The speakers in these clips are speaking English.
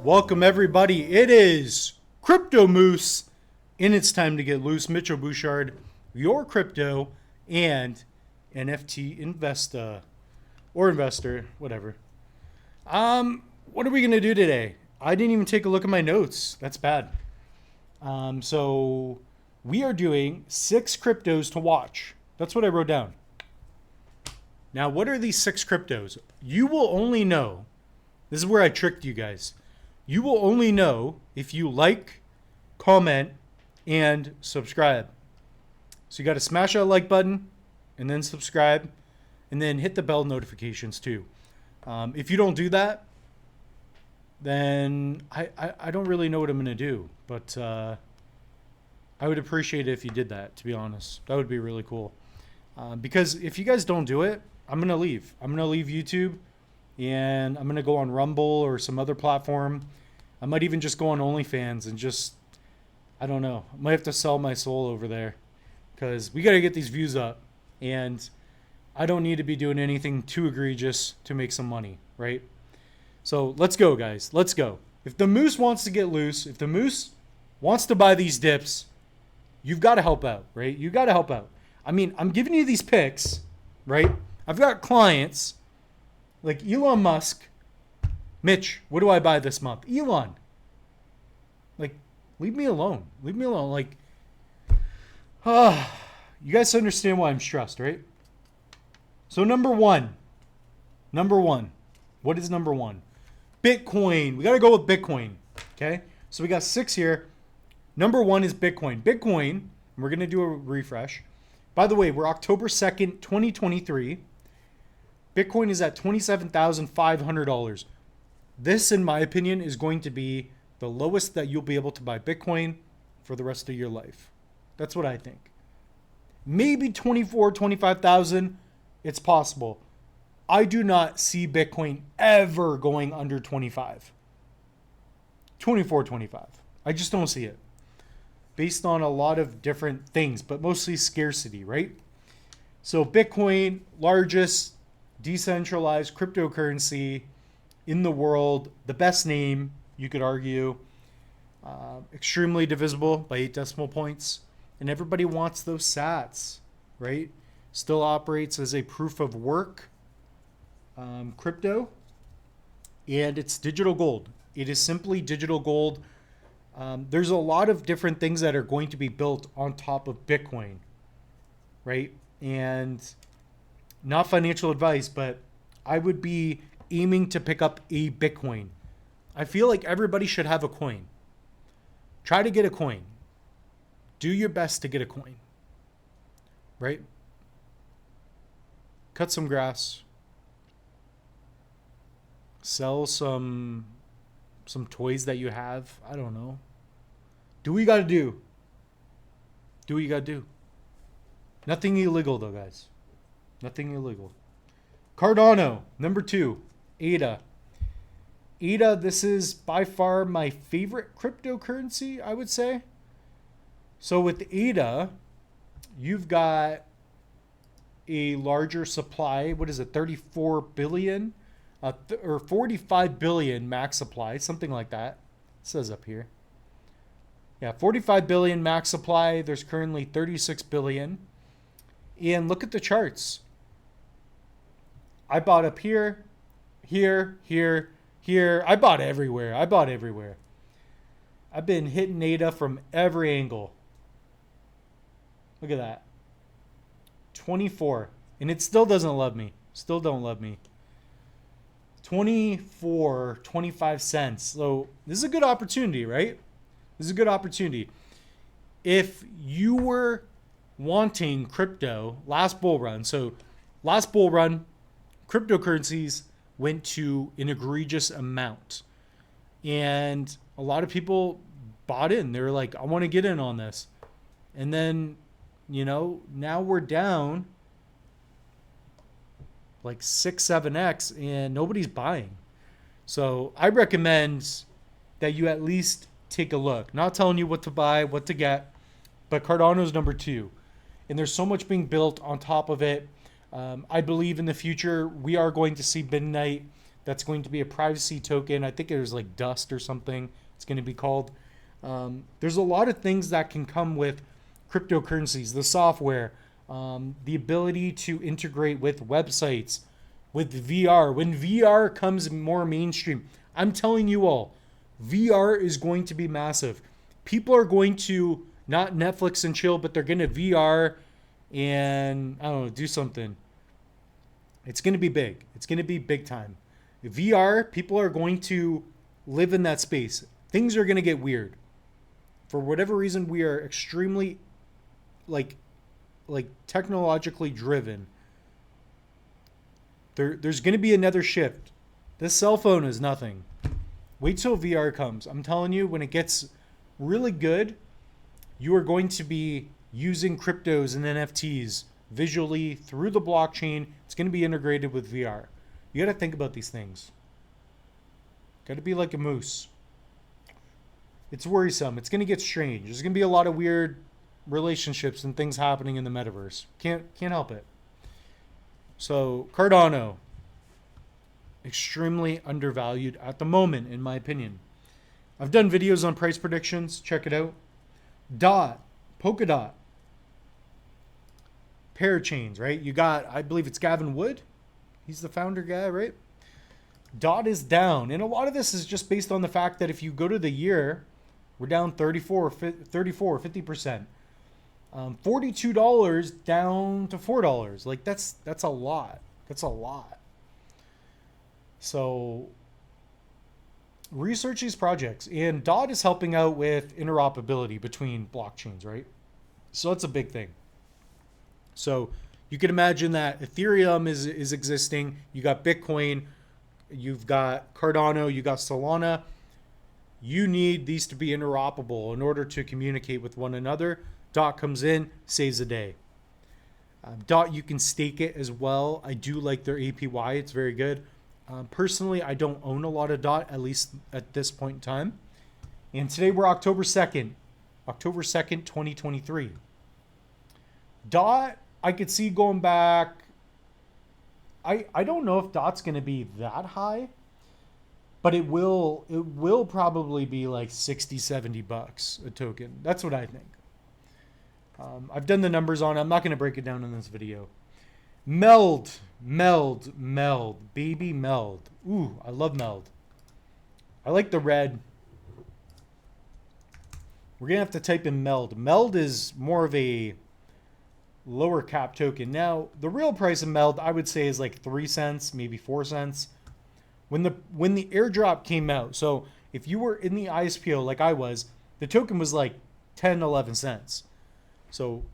Welcome everybody. It is Crypto Moose, and it's time to get loose. Mitchell Bouchard, your crypto and NFT investor or investor, whatever. What are we gonna do today? I didn't even take a look at my notes. That's bad. So we are doing 6 cryptos to watch. That's what I wrote down. Now, what are these 6 cryptos? You will only know. This is where I tricked you guys. You will only know if you like, comment, and subscribe. So you got to smash that like button and then subscribe and then hit the bell notifications too. If you don't do that, then I don't really know what I'm going to do. But I would appreciate it if you did that, to be honest. That would be really cool. Because if you guys don't do it, I'm going to leave. I'm going to leave YouTube. And I'm going to go on Rumble or some other platform. I might even just go on OnlyFans and just, I don't know. I might have to sell my soul over there because we got to get these views up. And I don't need to be doing anything too egregious to make some money, right? So let's go, guys. Let's go. If the moose wants to get loose, if the moose wants to buy these dips, you've got to help out, right? You got to help out. I mean, I'm giving you these picks, right? I've got clients like Elon Musk. Mitch, what do I buy this month? Elon. Like, leave me alone. Leave me alone. Like, you guys understand why I'm stressed, right? So number one. What is number one? Bitcoin. We got to go with Bitcoin. Okay. So we got 6 here. Number 1 is Bitcoin. Bitcoin, we're going to do a refresh. By the way, we're October 2nd, 2023. Bitcoin is at $27,500. This, in my opinion, is going to be the lowest that you'll be able to buy Bitcoin for the rest of your life. That's what I think. Maybe 24, 25,000. It's possible. I do not see Bitcoin ever going under 25. 24, 25. I just don't see it. Based on a lot of different things, but mostly scarcity, right? So Bitcoin, largest decentralized cryptocurrency in the world, the best name, you could argue, extremely divisible by 8 decimal points, and everybody wants those sats, right? Still operates as a proof of work crypto, and it's digital gold. It is simply digital gold. There's a lot of different things that are going to be built on top of Bitcoin, right? And not financial advice, but I would be aiming to pick up a Bitcoin. I feel like everybody should have a coin. Try to get a coin. Do your best to get a coin, right? Cut some grass. Sell some toys that you have. I don't know. Do what you got to do. Do what you got to do. Nothing illegal though, guys. Nothing illegal. Cardano, number 2, ADA. ADA, this is by far my favorite cryptocurrency, I would say. So with ADA, you've got a larger supply. What is it? 34 billion or 45 billion max supply, something like that. It says up here. Yeah, 45 billion max supply. There's currently 36 billion. And look at the charts. I bought up here, here. I bought everywhere. I've been hitting ADA from every angle. Look at that. 24. And it still doesn't love me. Still don't love me. 24, 25 cents. So this is a good opportunity, right? This is a good opportunity. If you were wanting crypto last bull run, cryptocurrencies went to an egregious amount. And a lot of people bought in. They were like, I want to get in on this. And then, now we're down like 6-7x and nobody's buying. So I recommend that you at least take a look. Not telling you what to buy, what to get, but Cardano's number 2. And there's so much being built on top of it. I believe in the future we are going to see midnight That's going to be a privacy token. I think it was like Dust or something it's going to be called. There's a lot of things that can come with cryptocurrencies, the software, the ability to integrate with websites, with VR. When VR comes more mainstream, I'm telling you all, VR is going to be massive. People are going to not Netflix and chill, but they're going to VR and, I don't know, do something. It's going to be big. It's going to be big time. VR, people are going to live in that space. Things are going to get weird. For whatever reason, we are extremely like technologically driven. There's going to be another shift. This cell phone is nothing. Wait till VR comes. I'm telling you, when it gets really good, you are going to be using cryptos and NFTs visually through the blockchain. It's going to be integrated with VR. You got to think about these things. Got to be like a moose. It's worrisome. It's going to get strange. There's going to be a lot of weird relationships and things happening in the metaverse. Can't help it. So Cardano, extremely undervalued at the moment, in my opinion. I've done videos on price predictions. Check it out. Polkadot, parachains, right? You got, I believe it's Gavin Wood. He's the founder guy, right? Dot is down. And a lot of this is just based on the fact that if you go to the year, we're down 50%. $42 down to $4. Like that's a lot. That's a lot. So research these projects, and Dot is helping out with interoperability between blockchains, right? So that's a big thing. So you can imagine that Ethereum is existing. You got Bitcoin, you've got Cardano, you got Solana. You need these to be interoperable in order to communicate with one another. Dot comes in, saves a day. Dot, you can stake it as well. I do like their APY. It's very good. Personally, I don't own a lot of Dot, at least at this point in time. And today we're October 2nd. October 2nd, 2023. Dot, I could see going back. I don't know if Dot's going to be that high, but it will probably be like 60, 70 bucks a token. That's what I think. I've done the numbers on it. I'm not going to break it down in this video. Meld. Baby Meld. Ooh, I love Meld. I like the red. We're going to have to type in Meld. Meld is more of a lower cap token. Now, the real price of Meld, I would say, is like 3 cents, maybe 4 cents. When the airdrop came out, so if you were in the ISPO like I was, the token was like 10, 11 cents. So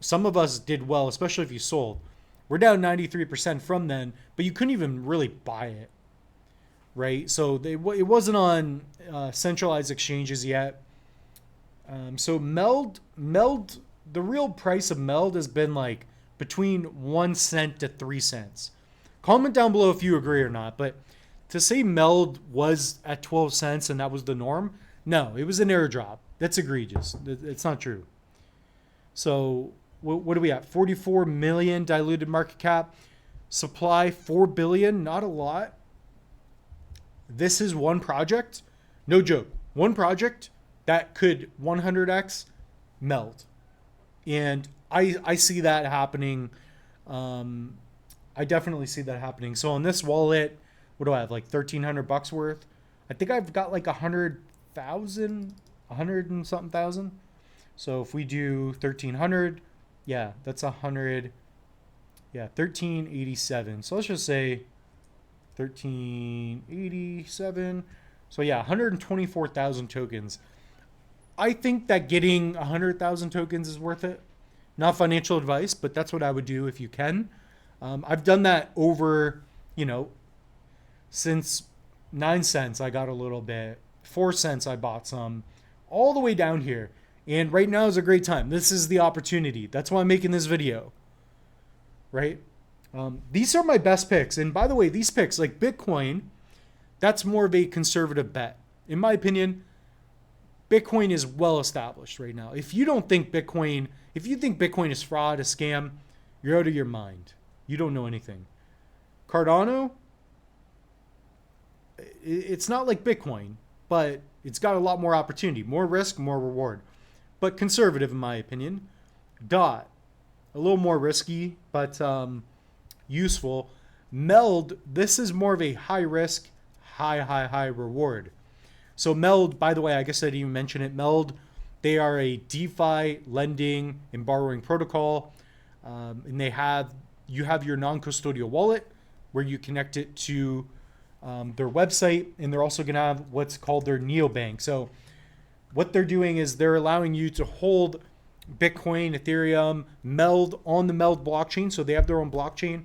some of us did well, especially if you sold. We're down 93% from then, but you couldn't even really buy it, right? So it wasn't on centralized exchanges yet. So Meld, the real price of Meld has been like between 1 cent to 3 cents. Comment down below if you agree or not, but to say Meld was at 12 cents and that was the norm, no, it was an airdrop. That's egregious. It's not true. So what do we have? 44 million diluted market cap. Supply 4 billion, not a lot. This is one project, no joke, one project that could 100x Meld. And I see that happening. I definitely see that happening. So on this wallet, what do I have? Like 1,300 bucks worth. I think I've got like 100,000, 100 and something thousand. So if we do 1,300, yeah, that's 100. Yeah, 1387. So let's just say 1387. So yeah, 124,000 tokens. I think that getting 100,000 tokens is worth it. Not financial advice, but that's what I would do if you can. I've done that over, since 9 cents, I got a little bit. 4 cents, I bought some. All the way down here. And right now is a great time. This is the opportunity. That's why I'm making this video. Right? These are my best picks. And by the way, these picks, like Bitcoin, that's more of a conservative bet. In my opinion, Bitcoin is well established right now. If you think Bitcoin is fraud, a scam, you're out of your mind. You don't know anything. Cardano, it's not like Bitcoin, but it's got a lot more opportunity, more risk, more reward, but conservative in my opinion. Dot, a little more risky, but useful. Meld, this is more of a high risk, high reward. So Meld, by the way, I guess I didn't even mention it. Meld, they are a DeFi lending and borrowing protocol, and you have your non-custodial wallet where you connect it to their website, and they're also going to have what's called their neobank. So what they're doing is they're allowing you to hold Bitcoin, Ethereum, Meld on the Meld blockchain. So they have their own blockchain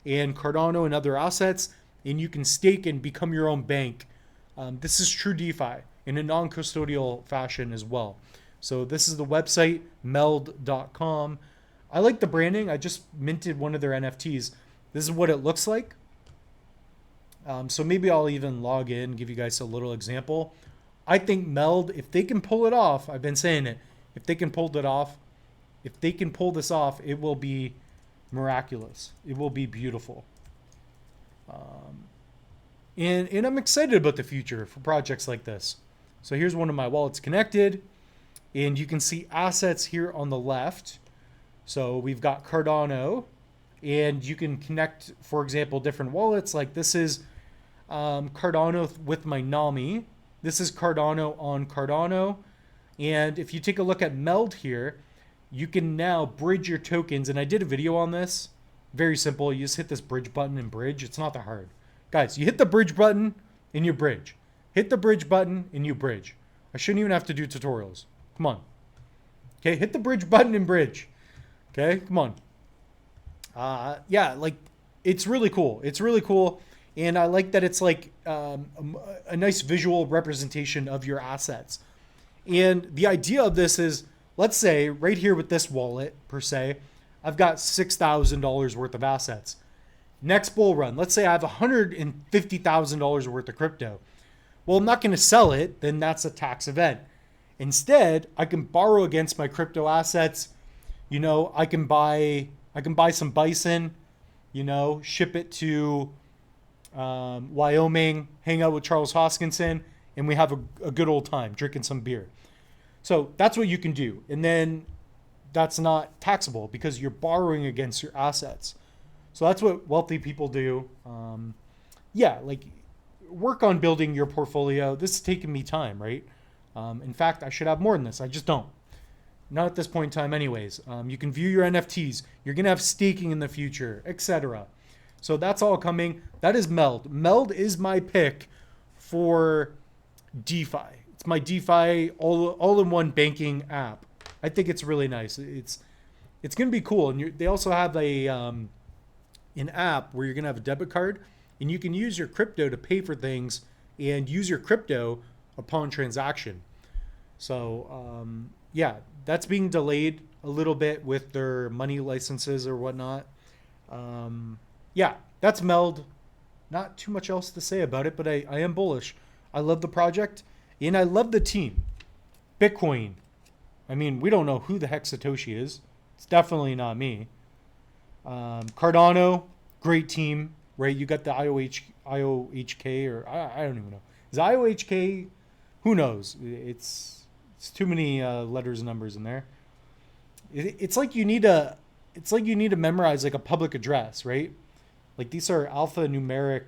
and Cardano and other assets, and you can stake and become your own bank. This is true DeFi in a non-custodial fashion as well. So this is the website, meld.com. I like the branding. I just minted one of their NFTs. This is what it looks like. So maybe I'll even log in, give you guys a little example. I think Meld, if they can pull it off, I've been saying it, if they can pull this off, it will be miraculous. It will be beautiful. And I'm excited about the future for projects like this. So here's one of my wallets connected, and you can see assets here on the left. So we've got Cardano, and you can connect, for example, different wallets. Like this is Cardano with my NAMI. This is Cardano on Cardano. And if you take a look at Meld here, you can now bridge your tokens. And I did a video on this. Very simple. You just hit this bridge button and bridge. It's not that hard. Guys, you hit the bridge button and you bridge. Hit the bridge button and you bridge. I shouldn't even have to do tutorials. Come on. Okay, hit the bridge button and bridge. Okay, come on. Yeah, like it's really cool. It's really cool. And I like that it's like a nice visual representation of your assets. And the idea of this is, let's say right here with this wallet per se, I've got $6,000 worth of assets. Next bull run, let's say I have $150,000 worth of crypto. Well, I'm not going to sell it. Then that's a tax event. Instead, I can borrow against my crypto assets. You know, I can buy some bison, you know, ship it to Wyoming, hang out with Charles Hoskinson, and we have a good old time drinking some beer. So that's what you can do. And then that's not taxable because you're borrowing against your assets. So that's what wealthy people do. Yeah, like work on building your portfolio. This is taking me time, right? In fact, I should have more than this. I just don't. Not at this point in time anyways. You can view your NFTs. You're going to have staking in the future, etc. So that's all coming. That is Meld. Meld is my pick for DeFi. It's my DeFi all-in-one banking app. I think it's really nice. It's going to be cool. And they also have an app where you're going to have a debit card, and you can use your crypto to pay for things and use your crypto upon transaction. So yeah, that's being delayed a little bit with their money licenses or whatnot. Yeah, that's Meld. Not too much else to say about it, but I am bullish. I love the project, and I love the team. Bitcoin. I mean, we don't know who the heck Satoshi is. It's definitely not me. Cardano, great team, right? You got the IOHK, or I don't even know. Is IOHK? Who knows? It's too many letters and numbers in there. It's like you need to memorize like a public address, right? Like these are alphanumeric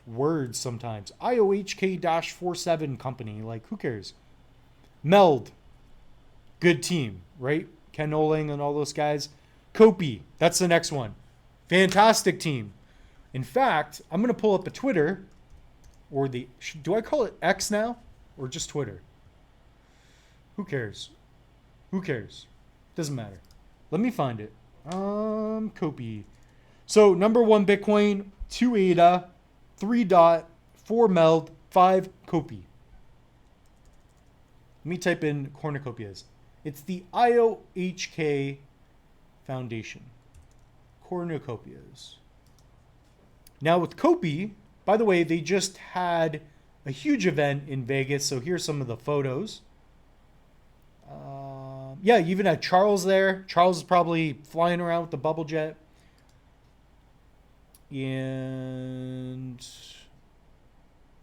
words sometimes. IOHK-47 company. Like who cares? Meld. Good team, right? Ken Oling and all those guys. Kopi, that's the next one. Fantastic team. In fact, I'm going to pull up a Twitter, or do I call it X now? Or just Twitter? Who cares? Who cares? Doesn't matter. Let me find it. Kopi. So number 1 Bitcoin, 2 ADA, 3 DOT, 4 Meld, 5 Kopi. Let me type in Cornucopias. It's the IOHK Foundation. Cornucopias. Now with Kopi, by the way, they just had a huge event in Vegas. So here's some of the photos. Yeah, you even had Charles there. Charles is probably flying around with the bubble jet. And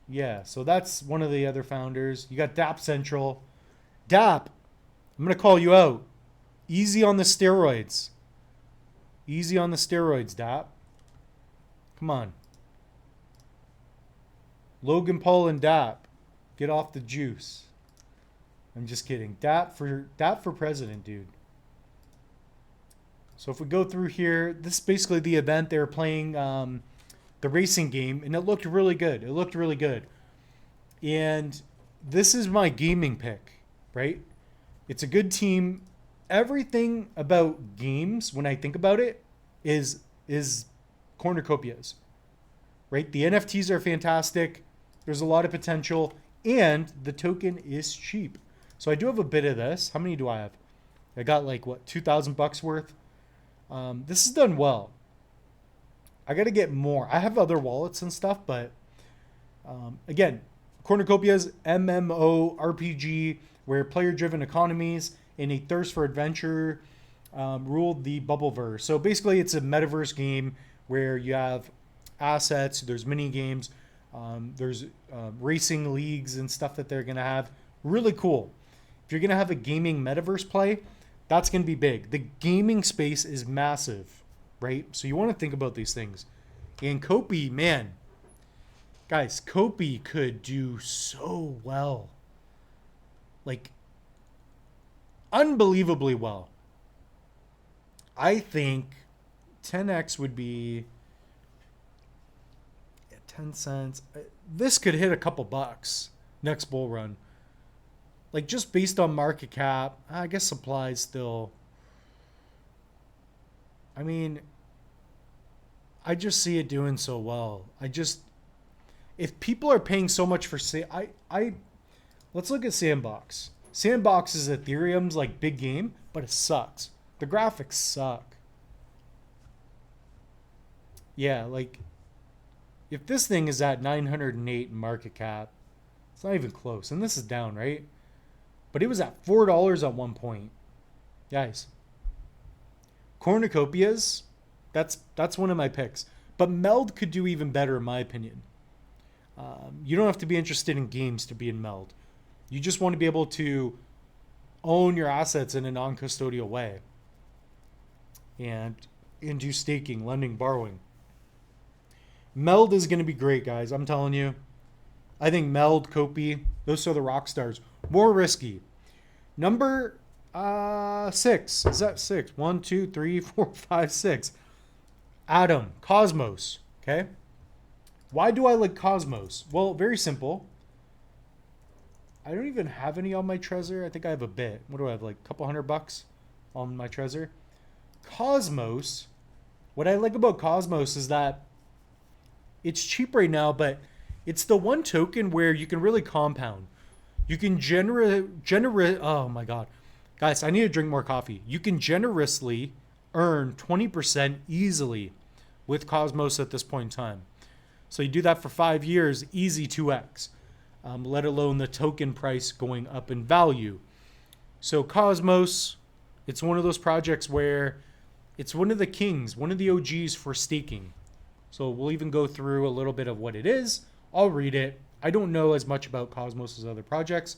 Yeah, so that's one of the other founders. You got Dap Central. Dap, I'm going to call you out. Easy on the steroids. Easy on the steroids, Dap. Come on. Logan Paul and Dap. Get off the juice. I'm just kidding. Dap for president, dude. So if we go through here, this is basically the event. They were playing the racing game, and it looked really good. It looked really good. And this is my gaming pick, right? It's a good team. Everything about games, when I think about it, is Cornucopias, right? The NFTs are fantastic. There's a lot of potential, and the token is cheap. So I do have a bit of this. How many do I have? I got like, what, 2,000 bucks worth? This is done well. I got to get more. I have other wallets and stuff, but again, Cornucopias, MMO RPG, where player-driven economies and a thirst for adventure ruled the Bubbleverse. So basically, it's a metaverse game where you have assets, there's mini games, there's racing leagues and stuff that they're going to have. Really cool. If you're going to have a gaming metaverse play, that's going to be big. The gaming space is massive, right? So you want to think about these things. And Kopi, man, guys, Kopi could do so well. Like, unbelievably well. I think 10x would be 10 cents. This could hit a couple bucks next bull run. Like, just based on market cap, I guess supplies still. I mean, I just see it doing so well. If people are paying so much for let's look at Sandbox. Sandbox is Ethereum's like big game, but it sucks. The graphics suck. Yeah, like if this thing is at 908 in market cap, it's not even close. And this is down, right? But it was at $4 at one point. Guys, Cornucopias, that's one of my picks. But Meld could do even better in my opinion. You don't have to be interested in games to be in Meld. You just want to be able to own your assets in a non-custodial way. And do staking, lending, borrowing. Meld is going to be great, guys. I'm telling you. I think Meld, Kopi, those are the rock stars. More risky. Number 6. Is that 6? 1, 2, 3, 4, 5, 6. Atom. Cosmos. Okay? Why do I like Cosmos? Well, very simple. I don't even have any on my Trezor. I think I have a bit. What do I have? Like a couple $100 on my Trezor. Cosmos. What I like about Cosmos is that it's cheap right now, but it's the one token where you can really compound. You can oh my God. Guys, I need to drink more coffee. You can generously earn 20% easily with Cosmos at this point in time. So you do that for 5 years, easy 2x, let alone the token price going up in value. So Cosmos, it's one of those projects where it's one of the kings, one of the OGs for staking. So we'll even go through a little bit of what it is. I'll read it. I don't know as much about Cosmos as other projects.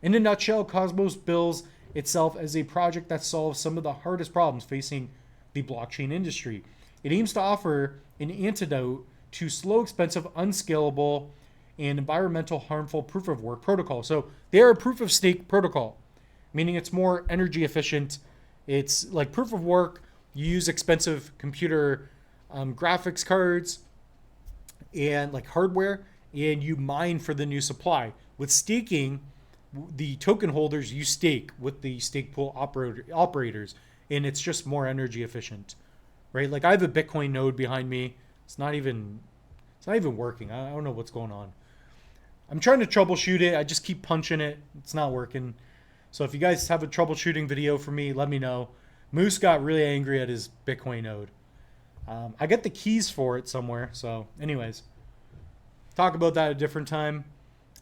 In a nutshell, Cosmos bills itself as a project that solves some of the hardest problems facing the blockchain industry. It aims to offer an antidote to slow, expensive, unscalable, and environmental harmful proof of work protocol. So they are a proof of stake protocol, meaning it's more energy efficient. It's like proof of work. You use expensive computer graphics cards and like hardware, and you mine for the new supply. With staking, the token holders, you stake with the stake pool operators, and it's just more energy efficient, right? Like I have a Bitcoin node behind me. It's not even working. I don't know what's going on. I'm trying to troubleshoot it. I just keep punching it. It's not working. So if you guys have a troubleshooting video for me, let me know. Moose got really angry at his Bitcoin node. I got the keys for it somewhere. So anyways, talk about that at a different time.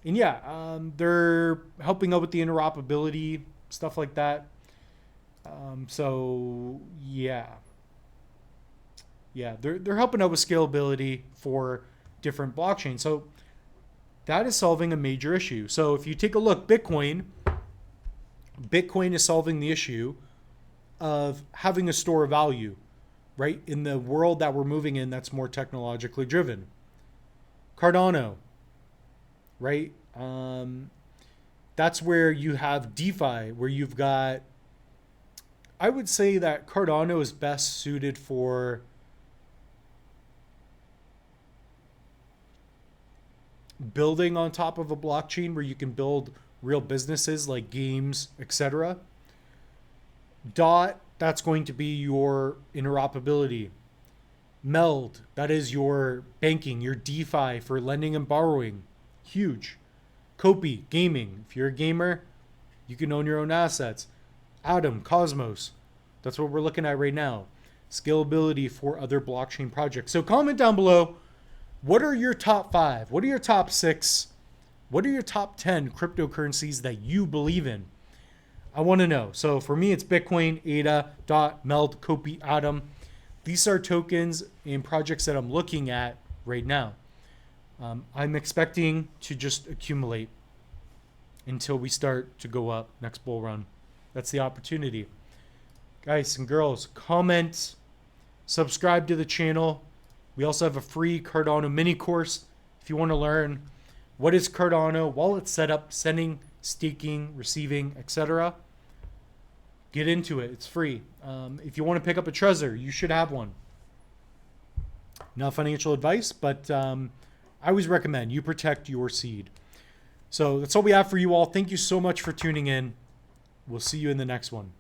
And yeah, they're helping out with the interoperability, stuff like that. So yeah, they're helping out with scalability for different blockchains. So that is solving a major issue. So if you take a look, Bitcoin is solving the issue of having a store of value, right? In the world that we're moving in, that's more technologically driven. Cardano, right? That's where you have DeFi, where you've got, I would say that Cardano is best suited for building on top of a blockchain where you can build real businesses like games, etc. Dot, that's going to be your interoperability. Meld, that is your banking, your DeFi for lending and borrowing. Huge. Copy, gaming. If you're a gamer, you can own your own assets. Atom, Cosmos, that's what we're looking at right now. Scalability for other blockchain projects. So comment down below, what are your top 5? What are your top 6? What are your top 10 cryptocurrencies that you believe in? I want to know. So for me, it's Bitcoin, ADA, DOT, Meld, Copy, Atom. These are tokens and projects that I'm looking at right now. I'm expecting to just accumulate until we start to go up next bull run. That's the opportunity. Guys and girls, comment, subscribe to the channel. We also have a free Cardano mini course if you want to learn what is Cardano, wallet setup, sending, staking, receiving, etc. Get into it. It's free. If you want to pick up a Trezor, you should have one. Not financial advice, but I always recommend you protect your seed. So that's all we have for you all. Thank you so much for tuning in. We'll see you in the next one.